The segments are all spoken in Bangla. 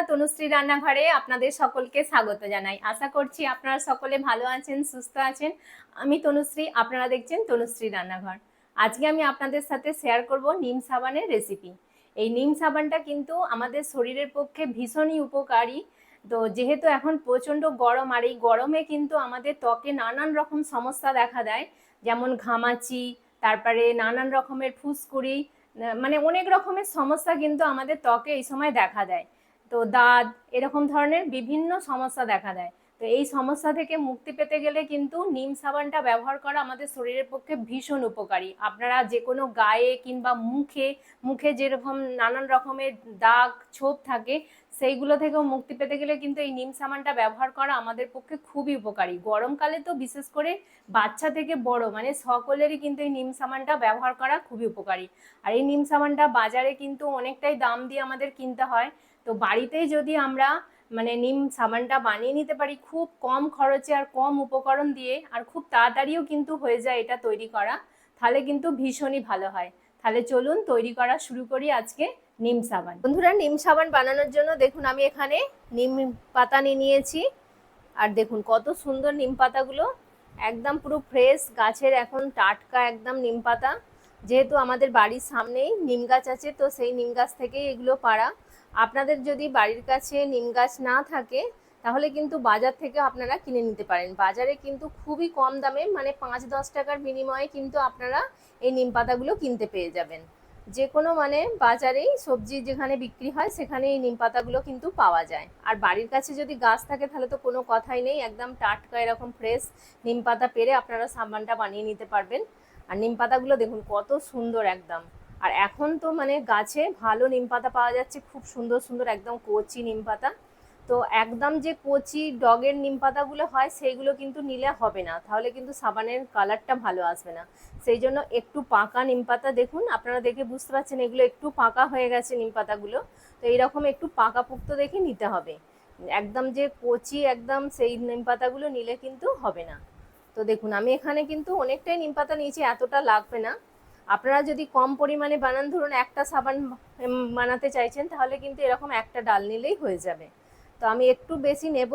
তনুশ্রী রান্নাঘরে আপনাদের সকলকে স্বাগত জানাই। আশা করছি আপনারা সকলে ভালো আছেন, সুস্থ আছেন। আমি তনুশ্রী, আপনারা দেখছেন তনুশ্রী রান্নাঘর। আজকে আমি আপনাদের সাথে শেয়ার করব নিম সাবানের রেসিপি। এই নিম সাবানটা কিন্তু আমাদের শরীরের পক্ষে ভীষণই উপকারী। তো যেহেতু এখন প্রচণ্ড গরম, আর এই গরমে কিন্তু আমাদের ত্বকে নানান রকম সমস্যা দেখা দেয়, যেমন ঘামাচি, তারপরে নানান রকমের ফুসকুড়ি, মানে অনেক রকমের সমস্যা কিন্তু আমাদের ত্বকে এই সময় দেখা দেয়। তো দাঁত, এরকম ধরনের বিভিন্ন সমস্যা দেখা দেয়। তো এই সমস্যা থেকে মুক্তি পেতে গেলে কিন্তু নিম সাবানটা ব্যবহার করা আমাদের শরীরের পক্ষে ভীষণ উপকারী। আপনারা যে কোনো গায়ে কিংবা মুখে মুখে যেরকম নানান রকমের দাগ ছোপ থাকে, সেইগুলো থেকেও মুক্তি পেতে গেলে কিন্তু এই নিম সাবানটা ব্যবহার করা আমাদের পক্ষে খুবই উপকারী। গরমকালে তো বিশেষ করে বাচ্চা থেকে বড় মানে সকলেরই কিন্তু এই নিম সাবানটা ব্যবহার করা খুবই উপকারী। আর এই নিম সাবানটা বাজারে কিন্তু অনেকটাই দাম দিয়ে আমাদের কিনতে হয়। তো বাড়িতেই যদি আমরা মানে নিম সাবানটা বানিয়ে নিতে পারি খুব কম খরচে আর কম উপকরণ দিয়ে, আর খুব তাড়াতাড়িও কিন্তু হয়ে যায় এটা তৈরি করা, তাহলে কিন্তু ভীষণই ভালো হয়। তাহলে চলুন তৈরি করা শুরু করি আজকে নিম সাবান। বন্ধুরা, নিম সাবান বানানোর জন্য দেখুন আমি এখানে নিম পাতা নিয়ে নিয়েছি। আর দেখুন কত সুন্দর নিম পাতাগুলো, একদম পুরো ফ্রেশ গাছের, এখন টাটকা একদম নিম পাতা। যেহেতু আমাদের বাড়ির সামনেই নিম গাছ আছে, তো সেই নিম গাছ থেকেই এগুলো পাড়া। আপনাদের যদি বাড়ির কাছে নিম গাছ না থাকে তাহলে কিন্তু বাজার থেকে আপনারা কিনে নিতে পারেন। বাজারে কিন্তু খুবই কম দামে, মানে 5-10 টাকার বিনিময়ে কিন্তু আপনারা এই নিম পাতাগুলো কিনতে পেয়ে যাবেন। যে কোনো মানে বাজারেই সবজি যেখানে বিক্রি হয় সেখানে এই নিম পাতাগুলো কিন্তু পাওয়া যায়। আর বাড়ির কাছে যদি গাছ থাকে তাহলে তো কোনো কথাই নেই, একদম টাটকা এরকম ফ্রেশ নিম পাতা পেরে আপনারা সাবানটা বানিয়ে নিতে পারবেন। আর নিম পাতাগুলো দেখুন কত সুন্দর একদম। আর এখন তো মানে গাছে ভালো নিম পাতা পাওয়া যাচ্ছে, খুব সুন্দর সুন্দর একদম কচি নিম পাতা। তো একদম যে কচি ডগের নিম পাতাগুলো হয় সেইগুলো কিন্তু নিলে হবে না, তাহলে কিন্তু সাবানের কালারটা ভালো আসবে না। সেই জন্য একটু পাকা নিম পাতা, দেখুন আপনারা দেখে বুঝতে পারছেন এগুলো একটু পাকা হয়ে গেছে নিম পাতাগুলো। তো এইরকম একটু পাকাপোক্ত দেখে নিতে হবে, একদম যে কচি একদম সেই নিম পাতাগুলো নিলে কিন্তু হবে না। তো দেখুন আমি এখানে কিন্তু অনেকটাই নিম পাতা নিয়েছি, এতটা লাগবে না। আপনারা যদি কম পরিমাণে বানান, ধরুন একটা সাবান বানাতে চাইছেন, তাহলে কিন্তু এরকম একটা ডাল নিলেই হয়ে যাবে। তো আমি একটু বেশি নেব,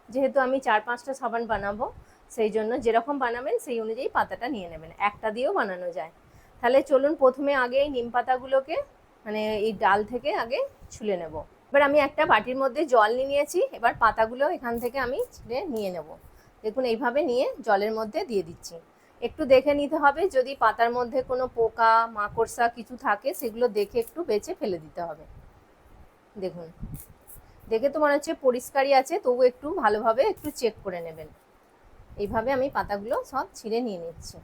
যেহেতু আমি 4-5টা সাবান বানাবো, সেই জন্য যেরকম বানাবেন সেই অনুযায়ী পাতাটা নিয়ে নেবেন, একটা দিয়েও বানানো যায়। তাহলে চলুন প্রথমে আগে এই নিম পাতাগুলোকে মানে এই ডাল থেকে আগে ছুলে নেব। এবার আমি একটা বাটির মধ্যে জল নিয়ে নিয়েছি, এবার পাতাগুলো এখান থেকে আমি ছিঁড়ে নিয়ে নেব। দেখুন এইভাবে নিয়ে জলের মধ্যে দিয়ে দিচ্ছি। একটু দেখে নিতে হবে, যদি পাতার মধ্যে কোনো পোকা মাকড়সা কিছু থাকে সেগুলো দেখে একটু বেছে ফেলে দিতে হবে। দেখুন দেখে তো মনে হচ্ছে পরিষ্কারই আছে, তবু একটু ভালোভাবে একটু চেক করে নেবেন। এইভাবে আমি পাতাগুলো সব ছিঁড়ে নিয়ে নিচ্ছি।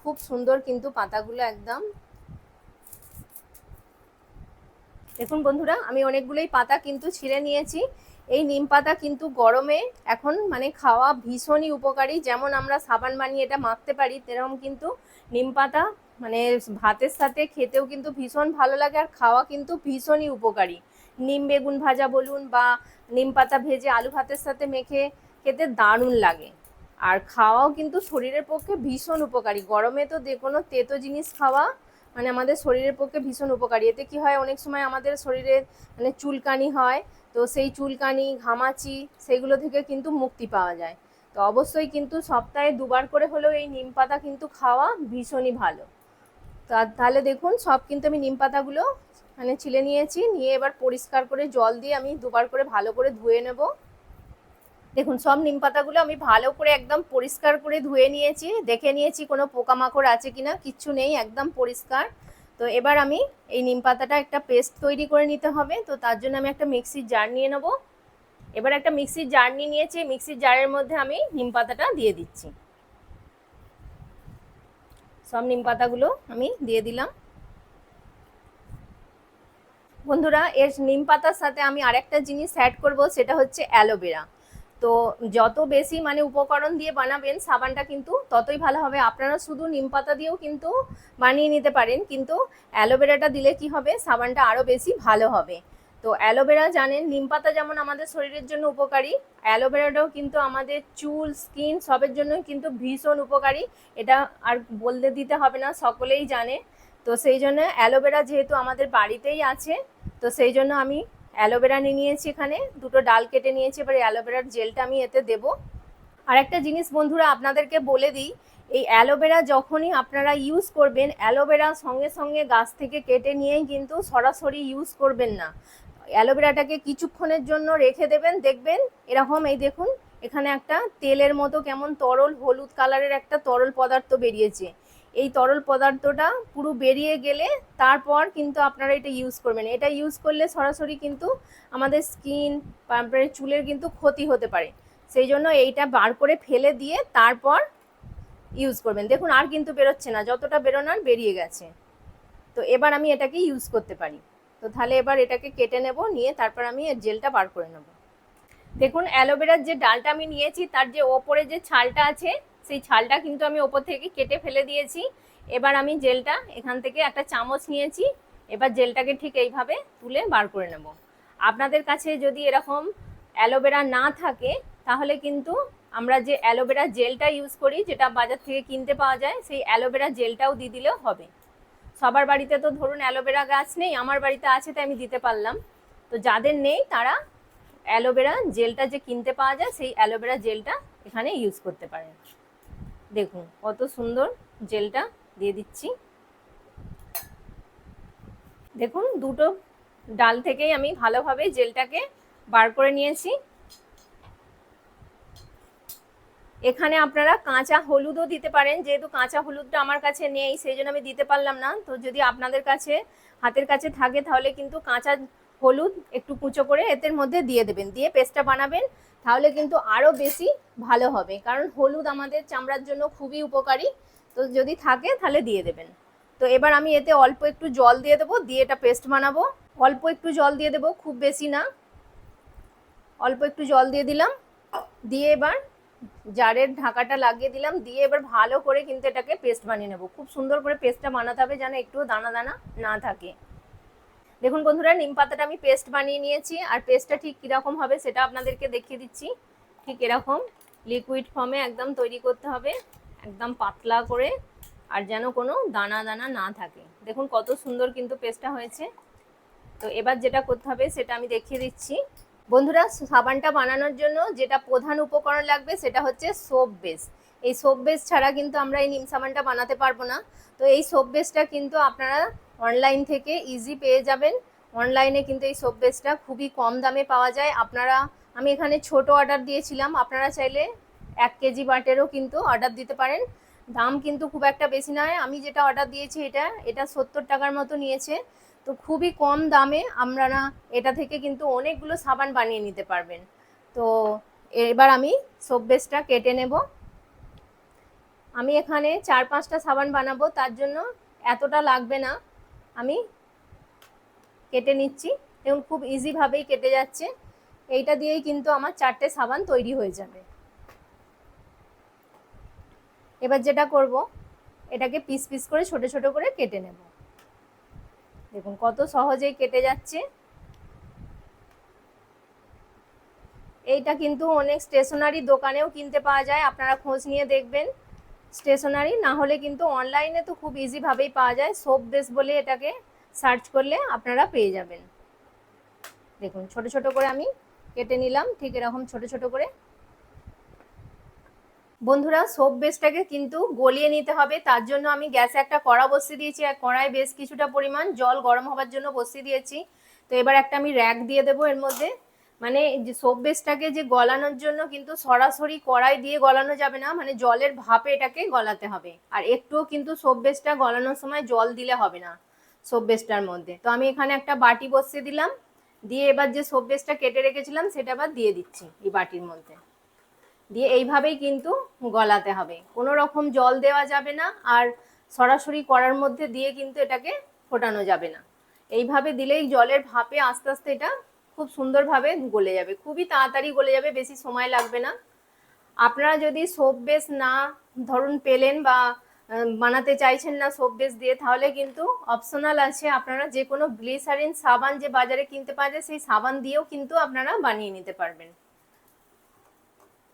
খুব সুন্দর কিন্তু পাতাগুলো একদম। দেখুন বন্ধুরা, আমি অনেকগুলোই পাতা কিন্তু ছিঁড়ে নিয়েছি। এই নিম পাতা কিন্তু গরমে এখন মানে খাওয়া ভীষণই উপকারী। যেমন আমরা সাবান বানিয়ে এটা মাখতে পারি, তেরকম কিন্তু নিম পাতা মানে ভাতের সাথে খেতেও কিন্তু ভীষণ ভালো লাগে, আর খাওয়া কিন্তু ভীষণই উপকারী। নিম বেগুন ভাজা বলুন বা নিম পাতা ভেজে আলু ভাতের সাথে মেখে খেতে দারুণ লাগে। আর খাওয়াও কিন্তু শরীরের পক্ষে ভীষণ উপকারী। গরমে তো যে কোনো তেতো জিনিস খাওয়া মানে আমাদের শরীরের পক্ষে ভীষণ উপকারী। এতে কি হয়, অনেক সময় আমাদের শরীরে মানে চুলকানি হয়, তো সেই চুলকানি ঘামাচি সেগুলো থেকে কিন্তু মুক্তি পাওয়া যায়। তো অবশ্যই কিন্তু সপ্তাহে 2বার করে হলেও এই নিম পাতা কিন্তু খাওয়া ভীষণই ভালো। তাহলে দেখুন সব কিন্তু আমি নিম পাতাগুলো মানে ছিলে নিয়েছি, নিয়ে এবার পরিষ্কার করে জল দিয়ে আমি 2বার করে ভালো করে ধুয়ে নেব। দেখুন সব নিম পাতাগুলো আমি ভালো করে একদম পরিষ্কার করে ধুয়ে নিয়েছি, দেখে নিয়েছি কোনো পোকামাকড় আছে কিনা, কিচ্ছু নেই, একদম পরিষ্কার। তো এবার আমি এই নিম পাতাটা একটা পেস্ট তৈরি করে নিতে হবে। তো তার জন্য আমি একটা মিক্সির জার নিয়ে নেব। এবার একটা মিক্সির জার নিয়ে নিয়েছি, মিক্সির জারের মধ্যে আমি নিম পাতাটা দিয়ে দিচ্ছি। সব নিম পাতাগুলো আমি দিয়ে দিলাম। বন্ধুরা, এর নিম পাতার সাথে আমি আরেকটা জিনিস অ্যাড করব, সেটা হচ্ছে অ্যালোভেরা। তো যত বেশি মানে উপকরণ দিয়ে বানাবেন সাবানটা কিন্তু ততই ভালো হবে। আপনারা শুধু নিম পাতা দিয়েও কিন্তু বানিয়ে নিতে পারেন, কিন্তু অ্যালোভেরাটা দিলে কি হবে, সাবানটা আরও বেশি ভালো হবে। তো অ্যালোভেরা জানেন নিম পাতা যেমন আমাদের শরীরের জন্য উপকারী, অ্যালোভেরাটাও কিন্তু আমাদের চুল স্কিন সবের জন্য কিন্তু ভীষণ উপকারী। এটা আর বলতে দিতে হবে না, সকলেই জানে। তো সেই জন্য অ্যালোভেরা যেহেতু আমাদের বাড়িতেই আছে, তো সেই জন্য আমি অ্যালোভেরা নিয়ে নিয়েছি, এখানে দুটো ডাল কেটে নিয়েছি। এবার অ্যালোভেরার জেলটা আমি এতে দেবো। আর একটা জিনিস বন্ধুরা আপনাদেরকে বলে দিই, এই অ্যালোভেরা যখনই আপনারা ইউজ করবেন, অ্যালোভেরা সঙ্গে সঙ্গে গাছ থেকে কেটে নিয়েই কিন্তু সরাসরি ইউজ করবেন না। অ্যালোভেরাটাকে কিছুক্ষণের জন্য রেখে দেবেন, দেখবেন এরকম, এই দেখুন এখানে একটা তেলের মতো কেমন তরল হলুদ কালারের একটা তরল পদার্থ বেরিয়েছে। এই তরল পদার্থটা পুরো বেরিয়ে গেলে তারপর কিন্তু আপনারা এটা ইউজ করবেন। এটা ইউজ করলে সরাসরি কিন্তু আমাদের স্কিন, তারপরে চুলের কিন্তু ক্ষতি হতে পারে। সেই জন্য এইটা বার করে ফেলে দিয়ে তারপর ইউজ করবেন। দেখুন আর কিন্তু বেরোচ্ছে না, যতটা বেরোনোর বেরিয়ে গেছে। তো এবার আমি এটাকে ইউজ করতে পারি। তো তাহলে এবার এটাকে কেটে নেব, নিয়ে তারপর আমি এর জেলটা বার করে নেব। দেখুন অ্যালোভেরার যে ডালটা আমি নিয়েছি তার যে ওপরে যে ছালটা আছে সেই ছালটা কিন্তু আমি ওপর থেকে কেটে ফেলে দিয়েছি। এবার আমি জেলটা এখান থেকে একটা চামচ নিয়েছি, এবার জেলটাকে ঠিক এইভাবে তুলে বার করে নেব। আপনাদের কাছে যদি এরকম অ্যালোভেরা না থাকে তাহলে কিন্তু আমরা যে অ্যালোভেরা জেলটা ইউজ করি, যেটা বাজার থেকে কিনতে পাওয়া যায়, সেই অ্যালোভেরা জেলটাও দিয়ে দিলেও হবে। সবার বাড়িতে তো ধরুন অ্যালোভেরা গাছ নেই, আমার বাড়িতে আছে তাই আমি দিতে পারলাম। তো যাদের নেই তারা অ্যালোভেরা জেলটা যে কিনতে পাওয়া যায় সেই অ্যালোভেরা জেলটা এখানে ইউজ করতে পারেন। দেখুন কত সুন্দর জেলটা দিয়ে দিচ্ছি। দেখুন দুটো ডাল থেকেই আমি ভালোভাবে জেলটাকে বার করে নিয়েছি। এখানে আপনারা কাঁচা হলুদও দিতে পারেন, যেহেতু কাঁচা হলুদটা আমার কাছে নেই সেই জন্য আমি দিতে পারলাম না। তো যদি আপনাদের কাছে হাতের কাছে থাকে তাহলে কিন্তু কাঁচা হলুদ একটু কুচো করে এদের মধ্যে দিয়ে দেবেন, দিয়ে পেস্টটা বানাবেন, তাহলে কিন্তু আরও বেশি ভালো হবে। কারণ হলুদ আমাদের চামড়ার জন্য খুবই উপকারী, তো যদি থাকে তাহলে দিয়ে দেবেন। তো এবার আমি এতে অল্প একটু জল দিয়ে দেবো, দিয়ে এটা পেস্ট বানাবো। অল্প একটু জল দিয়ে দেবো, খুব বেশি না, অল্প একটু জল দিয়ে দিলাম। দিয়ে এবার জারের ঢাকাটা লাগিয়ে দিলাম, দিয়ে এবার ভালো করে কিন্তু এটাকে পেস্ট বানিয়ে নেবো। খুব সুন্দর করে পেস্টটা বানাতে হবে যেন একটুও দানা দানা না থাকে। দেখুন বন্ধুরা নিম পাতাটা আমি পেস্ট বানিয়ে নিয়েছি, আর পেস্টটা ঠিক কীরকম হবে সেটা আপনাদেরকে দেখিয়ে দিচ্ছি। ঠিক এরকম লিকুইড ফর্মে একদম তৈরি করতে হবে, একদম পাতলা করে, আর যেন কোনো দানা দানা না থাকে। দেখুন কত সুন্দর কিন্তু পেস্টটা হয়েছে। তো এবার যেটা করতে হবে সেটা আমি দেখিয়ে দিচ্ছি। বন্ধুরা সাবানটা বানানোর জন্য যেটা প্রধান উপকরণ লাগবে সেটা হচ্ছে সোপ বেস। এই সোপ বেস ছাড়া কিন্তু আমরা এই নিম সাবানটা বানাতে পারবো না। তো এই সোপ বেসটা কিন্তু আপনারা অনলাইন থেকে ইজি পেয়ে যাবেন। অনলাইনে কিন্তু এই সোপ বেসটা খুবই কম দামে পাওয়া যায়। আপনারা, আমি এখানে ছোট অর্ডার দিয়েছিলাম, আপনারা চাইলে 1 কেজি বাটেরও কিন্তু অর্ডার দিতে পারেন। দাম কিন্তু খুব একটা বেশি নয়, আমি যেটা অর্ডার দিয়েছি এটা 70 টাকার মতো নিয়েছে। তো খুবই কম দামে আপনারা এটা থেকে কিন্তু অনেকগুলো সাবান বানিয়ে নিতে পারবেন। তো এবার আমি সোপ বেসটা কেটে নেব। আমি এখানে 4-5টা সাবান বানাবো, তার জন্য এতটা লাগবে না, আমি কেটে নিচ্ছি। দেখুন খুব ইজিভাবেই কেটে যাচ্ছে। এইটা দিয়েই কিন্তু আমার 4টে সাবান তৈরি হয়ে যাবে। এবার যেটা করব, এটাকে পিস পিস করে ছোট ছোট করে কেটে নেব। দেখুন কত সহজেই কেটে যাচ্ছে। এইটা কিন্তু অনেক স্টেশনারি দোকানেও কিনতে পাওয়া যায়, আপনারা খোঁজ নিয়ে দেখবেন। স্টেশনারি না হলে কিন্তু অনলাইনে তো খুব ইজিভাবেই পাওয়া যায়, সোপ বেস বলে এটাকে সার্চ করলে আপনারা পেয়ে যাবেন। দেখুন ছোট ছোট করে আমি কেটে নিলাম, ঠিক এরকম ছোট ছোট করে। বন্ধুরা সোপ বেসটাকে কিন্তু গলিয়ে নিতে হবে, তার জন্য আমি গ্যাসে একটা কড়া বসিয়ে দিয়েছি, আর কড়াই বেশ কিছুটা পরিমাণ জল গরম হবার জন্য বসিয়ে দিয়েছি। তো এবার একটা আমি র্যাক দিয়ে দেবো এর মধ্যে। মানে যে সোপ বেসটাকে যে গলানোর জন্য কিন্তু সরাসরি কড়াই দিয়ে গলানো যাবে না, মানে জলের ভাপে এটাকে গলাতে হবে। আর একটুও কিন্তু সোপ বেসটা গলানোর সময় জল দিলে হবে না সোপ বেসটার মধ্যে। তো আমি এখানে একটা বাটি বসিয়ে দিলাম, দিয়ে এবার যে সোপ বেসটা কেটে রেখেছিলাম সেটা আবার দিয়ে দিচ্ছি এই বাটির মধ্যে, দিয়ে এইভাবেই কিন্তু গলাতে হবে। কোনো রকম জল দেওয়া যাবে না, আর সরাসরি কড়ার মধ্যে দিয়ে কিন্তু এটাকে ফোটানো যাবে না। এইভাবে দিলেই জলের ভাপে আস্তে আস্তে এটা খুব সুন্দরভাবে গলে যাবে, খুবই তাড়াতাড়ি গলে যাবে, বেশি সময় লাগবে না। আপনারা যদি সোপ বেস না ধরুন পেলেন বা বানাতে চাইছেন না সোপ বেস দিয়ে, তাহলে কিন্তু অপশনাল আছে, আপনারা যে কোনো গ্লিসারিন সাবান যে বাজারে কিনতে পাওয়া যায় সেই সাবান দিয়েও কিন্তু আপনারা বানিয়ে নিতে পারবেন।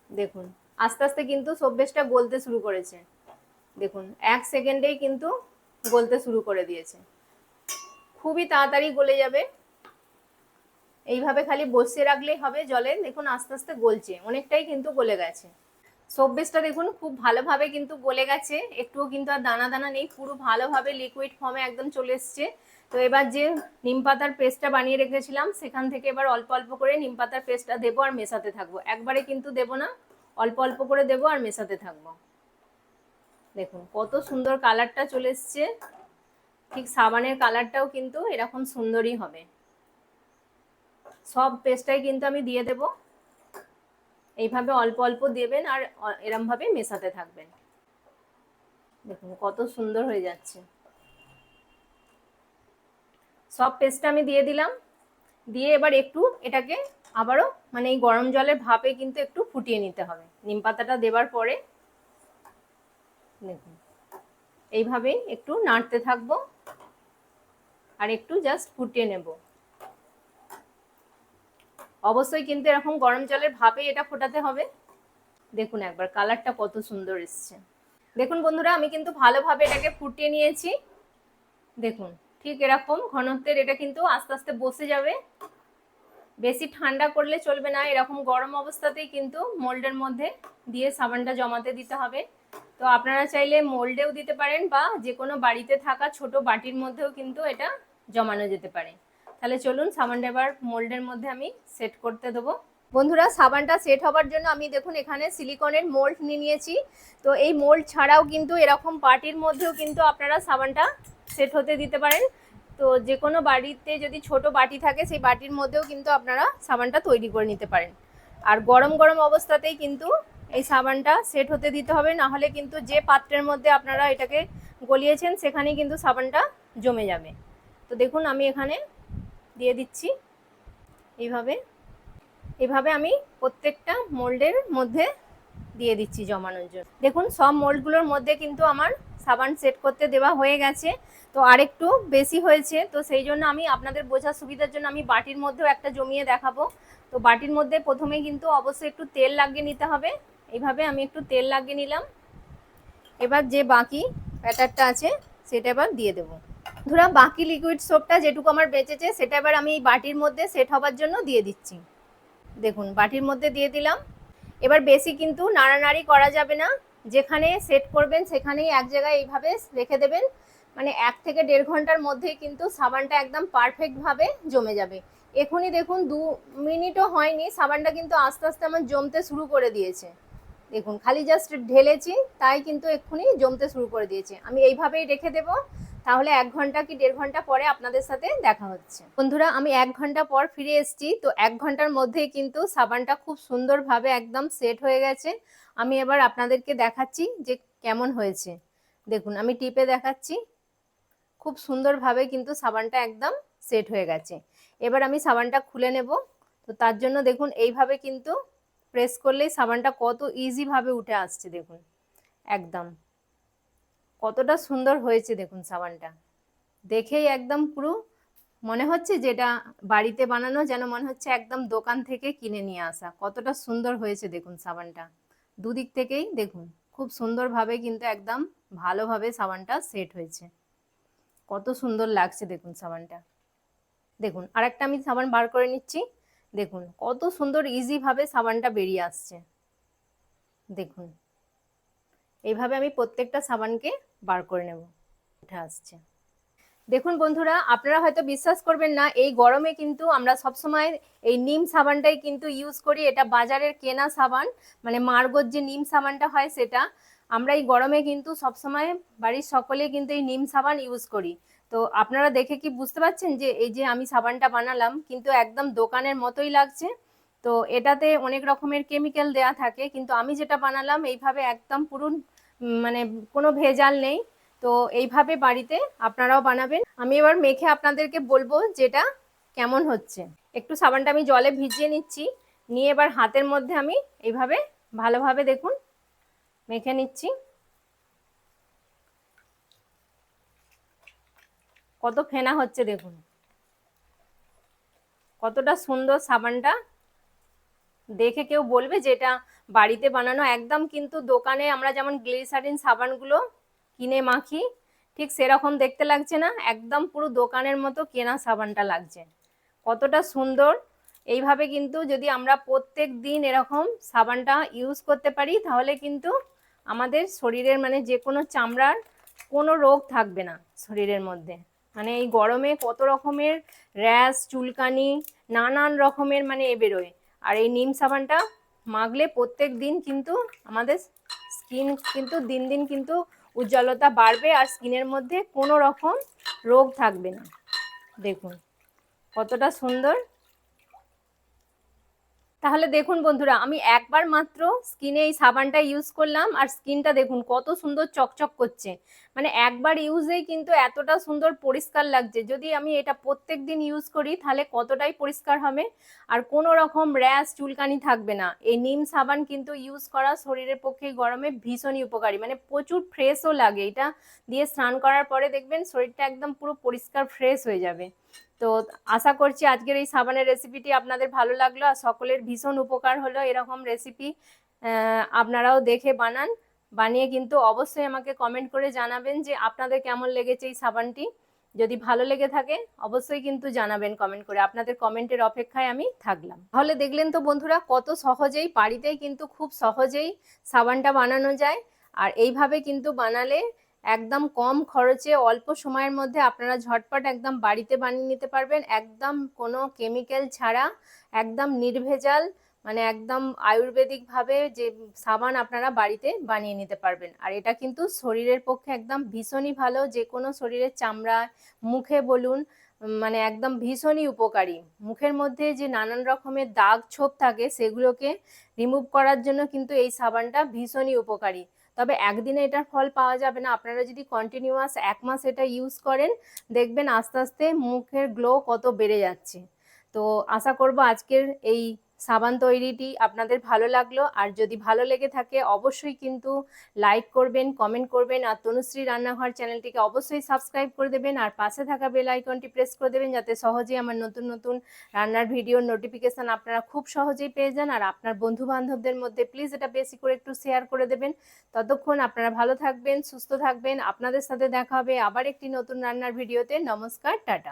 দেখুন আস্তে আস্তে কিন্তু সোপ বেসটা গলতে শুরু করেছে। দেখুন 1 সেকেন্ডেই কিন্তু গলতে শুরু করে দিয়েছে, খুবই তাড়াতাড়ি গলে যাবে। এইভাবে খালি বসিয়ে রাখলেই হবে জলে। দেখুন আস্তে আস্তে গলছে, অনেকটাই কিন্তু গলে গেছে। সোপ বেসটা দেখুন খুব ভালোভাবে কিন্তু গলে গেছে, একটুও কিন্তু আর দানা দানা নেই, পুরো ভালোভাবে লিকুইড ফর্মে একদম চলে এসছে। তো এবার যে নিম পাতার পেস্টটা বানিয়ে রেখেছিলাম সেখান থেকে এবার অল্প অল্প করে নিম পাতার পেস্টটা দেবো আর মেশাতে থাকবো, একবারে কিন্তু দেবো না, অল্প অল্প করে দেবো আর মেশাতে থাকবো। দেখুন কত সুন্দর কালারটা চলে এসছে, ঠিক সাবানের কালারটাও কিন্তু এরকম সুন্দরই হবে। সব পেস্টটাই কিন্তু আমি দিয়ে দেবো, এইভাবে অল্প অল্প দেবেন আর এরম ভাবে মেশাতে থাকবেন। দেখুন কত সুন্দর হয়ে যাচ্ছে। সব পেস্টটা আমি দিয়ে দিলাম, দিয়ে এবার একটু এটাকে আবারও মানে এই গরম জলের ভাপে কিন্তু একটু ফুটিয়ে নিতে হবে নিম পাতাটা দেবার পরে। দেখুন এইভাবেই একটু নাড়তে থাকবো আর একটু জাস্ট ফুটিয়ে নেব। অবশ্যই কিন্তু এরকম গরম জলের ভাপে এটা ফোটাতে হবে। দেখুন একবার কালারটা কত সুন্দর এসছে। দেখুন বন্ধুরা আমি কিন্তু ভালোভাবে এটাকে ফুটিয়ে নিয়েছি। দেখুন ঠিক এরকম ঘনত্বের, এটা কিন্তু আস্তে আস্তে বসে যাবে, বেশি ঠান্ডা করলে চলবে না, এরকম গরম অবস্থাতেই কিন্তু মোল্ডের মধ্যে দিয়ে সাবানটা জমাতে দিতে হবে। তো আপনারা চাইলে মোল্ডেও দিতে পারেন বা যে কোনো বাড়িতে থাকা ছোট বাটির মধ্যেও কিন্তু এটা জমানো যেতে পারে। তাহলে চলুন সাবানটা এবার মোল্ডের মধ্যে আমি সেট করতে দেবো। বন্ধুরা সাবানটা সেট হবার জন্য আমি দেখুন এখানে সিলিকনের মোল্ড নিয়ে নিয়েছি। তো এই মোল্ড ছাড়াও কিন্তু এরকম বাটির মধ্যেও কিন্তু আপনারা সাবানটা সেট হতে দিতে পারেন। তো যে কোনো বাড়িতে যদি ছোট বাটি থাকে সেই বাটির মধ্যেও কিন্তু আপনারা সাবানটা তৈরি করে নিতে পারেন। আর গরম গরম অবস্থাতেই কিন্তু এই সাবানটা সেট হতে দিতে হবে, না হলে কিন্তু যে পাত্রের মধ্যে আপনারা এটাকে গলিয়েছেন সেখানেই কিন্তু সাবানটা জমে যাবে। তো দেখুন আমি এখানে দিয়ে দিচ্ছি এইভাবে, এভাবে আমি প্রত্যেকটা মোল্ডের মধ্যে দিয়ে দিচ্ছি জমানোর জন্য। দেখুন সব মোল্ডগুলোর মধ্যে কিন্তু আমার সাবান সেট করতে দেওয়া হয়ে গেছে। তো আরেকটু বেশি হয়েছে, তো সেই জন্য আমি আপনাদের বোঝার সুবিধার জন্য আমি বাটির মধ্যেও একটা জমিয়ে দেখাবো। তো বাটির মধ্যে প্রথমে কিন্তু অবশ্যই একটু তেল লাগিয়ে নিতে হবে। এইভাবে আমি একটু তেল লাগিয়ে নিলাম। এবার যে বাকি ব্যাটারটা আছে সেটা এবার দিয়ে দেবো। ধরো বাকি লিকুইড সোপটা যেটুকু আমার বেঁচেছে সেটা এবার আমি এই বাটির মধ্যে সেট হবার জন্য দিয়ে দিচ্ছি। দেখুন বাটির মধ্যে দিয়ে দিলাম। এবার বেশি কিন্তু নাড়ানাড়ি করা যাবে না, যেখানে সেট করবেন সেখানেই এক জায়গায় এইভাবে রেখে দেবেন। মানে 1 থেকে 1.5 ঘন্টার মধ্যেই কিন্তু সাবানটা একদম পারফেক্টভাবে জমে যাবে। এখনই দেখুন 2 মিনিটও হয়নি, সাবানটা কিন্তু আস্তে আস্তে আমার জমতে শুরু করে দিয়েছে। দেখুন খালি জাস্ট ঢেলেছি তাই কিন্তু এক্ষুনি জমতে শুরু করে দিয়েছে। আমি এইভাবেই রেখে দেবো, তাহলে 1 ঘন্টা কি 1.5 ঘন্টা পরে আপনাদের সাথে দেখা হচ্ছে। বন্ধুরা আমি 1 ঘন্টা পর ফিরে এসেছি। তো 1 ঘন্টার মধ্যেই কিন্তু সাবানটা খুব সুন্দরভাবে একদম সেট হয়ে গেছে। আমি এবার আপনাদেরকে দেখাচ্ছি যে কেমন হয়েছে। দেখুন আমি টিপে দেখাচ্ছি, খুব সুন্দরভাবে কিন্তু সাবানটা একদম সেট হয়ে গেছে। এবার আমি সাবানটা খুলে নেব। তো তার জন্য দেখুন এইভাবে কিন্তু প্রেস করলেই সাবানটা কত ইজিভাবে উঠে আসছে। দেখুন একদম কতটা সুন্দর হয়েছে। দেখুন সাবানটা দেখেই একদম পুরো মনে হচ্ছে যেটা বাড়িতে বানানো, যেন মনে হচ্ছে একদম দোকান থেকে কিনে নিয়ে আসা। কতটা সুন্দর হয়েছে দেখুন সাবানটা, দুদিক থেকেই দেখুন খুব সুন্দরভাবে কিন্তু একদম ভালোভাবে সাবানটা সেট হয়েছে। কত সুন্দর লাগছে দেখুন সাবানটা। দেখুন আরেকটা আমি সাবান বার করে নিচ্ছি। দেখুন কত সুন্দর ইজিভাবে সাবানটা বেরিয়ে আসছে। দেখুন এইভাবে আমি প্রত্যেকটা সাবানকে বার করে নেব, উঠে আসছে। দেখুন বন্ধুরা আপনারা হয়তো বিশ্বাস করবেন না, এই গরমে কিন্তু আমরা সবসময় এই নিম সাবানটাই কিন্তু ইউজ করি। এটা বাজারের কেনা সাবান, মানে মার্গোর যে নিম সাবানটা হয় সেটা। আমরা এই গরমে কিন্তু সবসময় বাড়ির সকলে কিন্তু এই নিম সাবান ইউজ করি। তো আপনারা দেখে কি বুঝতে পারছেন যে এই যে আমি সাবানটা বানালাম কিন্তু একদম দোকানের মতোই লাগছে। তো এটাতে অনেক রকমের কেমিক্যাল দেয়া থাকে, কিন্তু আমি যেটা বানালাম এইভাবে একদম পুরো মানে কোনো ভেজাল নেই। তো এইভাবে বাড়িতে আপনারাও বানাবেন। আমি এবার মেখে আপনাদেরকে বলবো যেটা কেমন হচ্ছে। একটু সাবানটা আমি জলে ভিজিয়ে নিচ্ছি, নিয়ে এবার হাতের মধ্যে আমি এইভাবে ভালোভাবে দেখুন মেখে নিচ্ছি। কত ফেনা হচ্ছে দেখুন, কতটা সুন্দর সাবানটা। দেখে কেউ বলবে যে এটা বাড়িতে বানানো। একদম কিন্তু দোকানে আমরা যেমন গ্লিসারিন সাবানগুলো কিনে মাখি ঠিক সেরকম দেখতে লাগছে না, একদম পুরো দোকানের মতো কেনা সাবানটা লাগছে। কতটা সুন্দর এইভাবে কিন্তু যদি আমরা প্রত্যেক দিন এরকম সাবানটা ইউজ করতে পারি তাহলে কিন্তু আমাদের শরীরের মানে যে কোনো চামড়ার কোনো রোগ থাকবে না শরীরের মধ্যে। মানে এই গরমে কত রকমের র্যাশ, চুলকানি, নানান রকমের মানে বেরোয়। আর এই নিম সাবানটা মাখলে প্রত্যেক দিন কিন্তু আমাদের স্কিন কিন্তু দিন দিন কিন্তু উজ্জ্বলতা বাড়বে আর স্কিনের মধ্যে কোনো রকম রোগ থাকবে না। দেখুন কতটা সুন্দর। তাহলে দেখুন বন্ধুরা, আমি একবার মাত্র স্কিনে এই সাবানটা ইউজ করলাম আর স্কিনটা দেখুন কত সুন্দর চকচক করছে। মানে একবার ইউজেই কিন্তু এতটা সুন্দর পরিষ্কার লাগছে। যদি আমি এটা প্রত্যেক দিন ইউজ করি তাহলে কতটাই পরিষ্কার হবে আর কোনো রকম র্যাশ, চুলকানি থাকবে না। এই নিম সাবান কিন্তু ইউজ করা শরীরের পক্ষে গরমে ভীষণই উপকারী, মানে প্রচুর ফ্রেশও লাগে। এটা দিয়ে স্নান করার পরে দেখবেন শরীরটা একদম পুরো পরিষ্কার ফ্রেশ হয়ে যাবে। তো আশা করছি আজকের এই সাবানের রেসিপিটি আপনাদের ভালো লাগলো আর সকলের ভীষণ উপকার হলো। এরকম রেসিপি আপনারাও দেখে বানান, বানিয়ে কিন্তু অবশ্যই আমাকে কমেন্ট করে জানাবেন যে আপনাদের কেমন লেগেছে এই সাবানটি। যদি ভালো লেগে থাকে অবশ্যই কিন্তু জানাবেন কমেন্ট করে। আপনাদের কমেন্টের অপেক্ষায় আমি থাকলাম। তাহলে দেখলেন তো বন্ধুরা কত সহজেই বাড়িতেই কিন্তু খুব সহজেই সাবানটা বানানো যায়। আর এইভাবে কিন্তু বানালে একদম কম খরচে অল্প সময়ের মধ্যে আপনারা ঝটপট একদম বাড়িতে বানিয়ে নিতে পারবেন, একদম কোনো কেমিক্যাল ছাড়া, একদম নির্ভেজাল, মানে একদম আয়ুর্বেদিক ভাবে যে সাবান আপনারা বাড়িতে বানিয়ে নিতে পারবেন। আর এটা কিন্তু শরীরের পক্ষে একদম ভীষণই ভালো, যে কোনো শরীরের চামড়া, মুখে বলুন, মানে একদম ভীষণই উপকারী। মুখের মধ্যে যে নানান রকমের দাগ ছোপ থাকে সেগুলোকে রিমুভ করার জন্য কিন্তু এই সাবানটা ভীষণই উপকারী। তবে একদিনে এটার ফল পাওয়া যাবে না, আপনারা যদি কন্টিনিউয়াস 1 মাস এটা ইউজ করেন দেখবেন আস্তে আস্তে মুখের গ্লো কত বেড়ে যাচ্ছে। তো আশা করব আজকের এই সাবান তৈরিটি আপনাদের ভালো লাগলো। আর যদি ভালো লেগে থাকে অবশ্যই কিন্তু লাইক করবেন, কমেন্ট করবেন আর তনুশ্রী রান্নাঘর চ্যানেলটিকে অবশ্যই সাবস্ক্রাইব করে দেবেন আর পাশে থাকা বেল আইকনটি প্রেস করে দেবেন যাতে সহজেই আমার নতুন নতুন রান্নার ভিডিওর নোটিফিকেশন আপনারা খুব সহজেই পেয়ে যান। আর আপনার বন্ধু বান্ধবদের মধ্যে প্লিজ এটা বেশি করে একটু শেয়ার করে দেবেন। ততক্ষণ আপনারা ভালো থাকবেন, সুস্থ থাকবেন। আপনাদের সাথে দেখা হবে আবার একটি নতুন রান্নার ভিডিওতে। নমস্কার, টাটা।